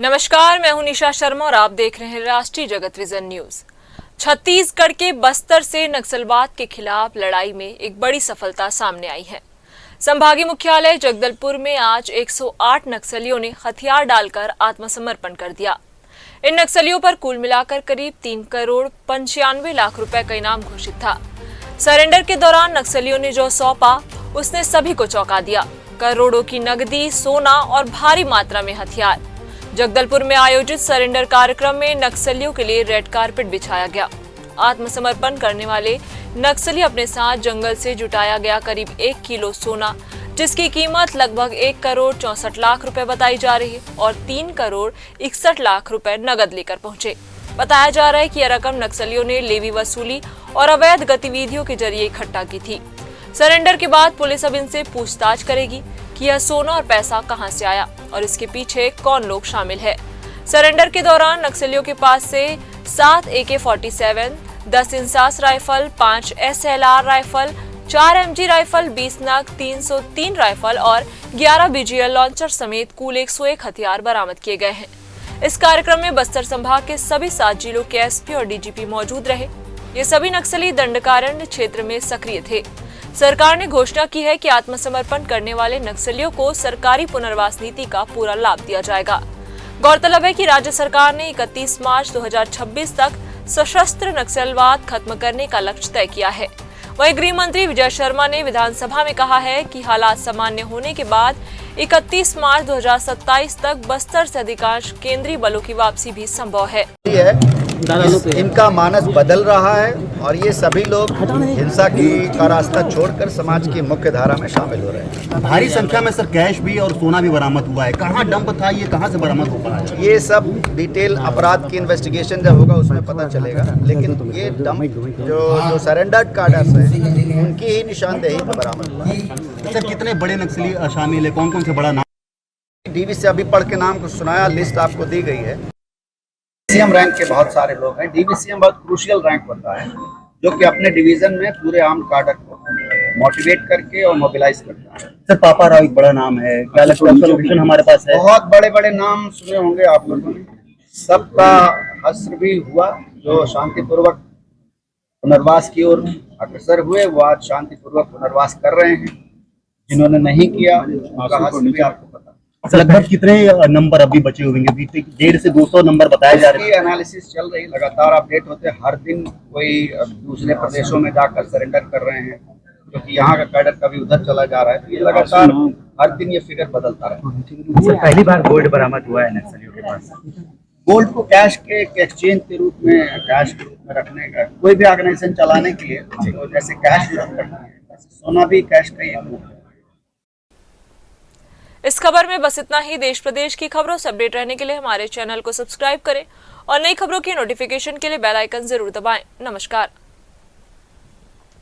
नमस्कार, मैं हूं निशा शर्मा और आप देख रहे हैं राष्ट्रीय जगत विजन न्यूज। छत्तीसगढ़ के बस्तर से नक्सलवाद के खिलाफ लड़ाई में एक बड़ी सफलता सामने आई है। संभागीय मुख्यालय जगदलपुर में आज 108 नक्सलियों ने हथियार डालकर आत्मसमर्पण कर दिया। इन नक्सलियों पर कुल मिलाकर करीब 3 करोड़ 95 लाख रुपए का इनाम घोषित था। सरेंडर के दौरान नक्सलियों ने जो सौंपा उसने सभी को चौंका दिया। करोड़ों की नकदी, सोना और भारी मात्रा में हथियार। जगदलपुर में आयोजित सरेंडर कार्यक्रम में नक्सलियों के लिए रेड कारपेट बिछाया गया। आत्मसमर्पण करने वाले नक्सली अपने साथ जंगल से जुटाया गया करीब 1 किलो सोना, जिसकी कीमत लगभग 1 करोड़ 64 लाख रुपए बताई जा रही है, और 3 करोड़ 61 लाख रुपए नगद लेकर पहुंचे। बताया जा रहा है कि यह रकम नक्सलियों ने लेवी वसूली और अवैध गतिविधियों के जरिए इकट्ठा की थी। सरेंडर के बाद पुलिस अब इनसे पूछताछ करेगी कि यह सोना और पैसा कहां से आया और इसके पीछे कौन लोग शामिल है। सरेंडर के दौरान नक्सलियों के पास से 7 AK-47, 10 INSAS rifle, 5 SLR rifle, 4 MG rifle, 20 नग 303 राइफल और 11 BGL लॉन्चर समेत कुल 101 हथियार बरामद किए गए हैं। इस कार्यक्रम में बस्तर संभाग के सभी 7 जिलों के SP और DGP मौजूद रहे। ये सभी नक्सली दंडकारण्य क्षेत्र में सक्रिय थे। सरकार ने घोषणा की है कि आत्मसमर्पण करने वाले नक्सलियों को सरकारी पुनर्वास नीति का पूरा लाभ दिया जाएगा। गौरतलब है कि राज्य सरकार ने 31 मार्च 2026 तक सशस्त्र नक्सलवाद खत्म करने का लक्ष्य तय किया है। वहीं गृह मंत्री विजय शर्मा ने विधानसभा में कहा है कि हालात सामान्य होने के बाद 31 मार्च 2027 तक बस्तर से अधिकांश केंद्रीय बलों की वापसी भी संभव है। इनका मानस बदल रहा है और ये सभी लोग हिंसा का रास्ता छोड़कर समाज की मुख्य धारा में शामिल हो रहे हैं। भारी संख्या में सर कैश भी और सोना भी बरामद हुआ है। कहाँ डंप था, ये कहाँ से बरामद हो पा है? ये सब डिटेल अपराध की इन्वेस्टिगेशन जब होगा उसमें पता चलेगा, लेकिन ये डंप जो सरेंडर्ड कार्डर्स हैं उनकी ही निशानदेही पर बरामद हुआ है। सर कितने बड़े नक्सली शामिल है, कौन कौन से बड़ा नाम? DV से अभी पढ़ के नाम को सुनाया, लिस्ट आपको दी गई है। CM रैंक के बहुत सारे लोग हैं। DVCM बहुत क्रूशियल रैंक होता है जो कि अपने डिवीजन में पूरे आर्म कार्डर को मोटिवेट करके और मोबिलाइज करता है। सर पापा राव एक बड़ा नाम है, क्या लगता है सॉल्यूशन हमारे पास है? बहुत बड़े बड़े नाम सुने होंगे आप लोगों ने। सबका हस्र भी हुआ जो शांतिपूर्वक पुनर्वास की ओर अग्रसर हुए, वो आज शांतिपूर्वक पुनर्वास कर रहे हैं। जिन्होंने नहीं किया उनका हस्र भी आपको पता। लगभग कितने नंबर अभी बचे हुए हैं? 150 से 200 नंबर बताए जा रहे हैं। एनालिसिस चल रही, लगातार अपडेट होते हैं। हर दिन कोई दूसरे प्रदेशों में जाकर सरेंडर कर रहे हैं, क्योंकि यहाँ का कैडर कभी उधर चला जा रहा है, तो ये लगातार हर दिन ये फिगर बदलता रहा है। पहली बार गोल्ड बरामद हुआ है नक्सलियों के पास। गोल्ड को कैश के एक्सचेंज के रूप में, कैश के रूप में रखने का कोई भी ऑर्गेनाइजेशन चलाने के लिए तो जैसे कैश यूज करती है, वैसे सोना भी कैश का ही रूप है। इस खबर में बस इतना ही। देश प्रदेश की खबरों से अपडेट रहने के लिए हमारे चैनल को सब्सक्राइब करें और नई खबरों की नोटिफिकेशन के लिए बेल आइकन जरूर दबाएं। नमस्कार।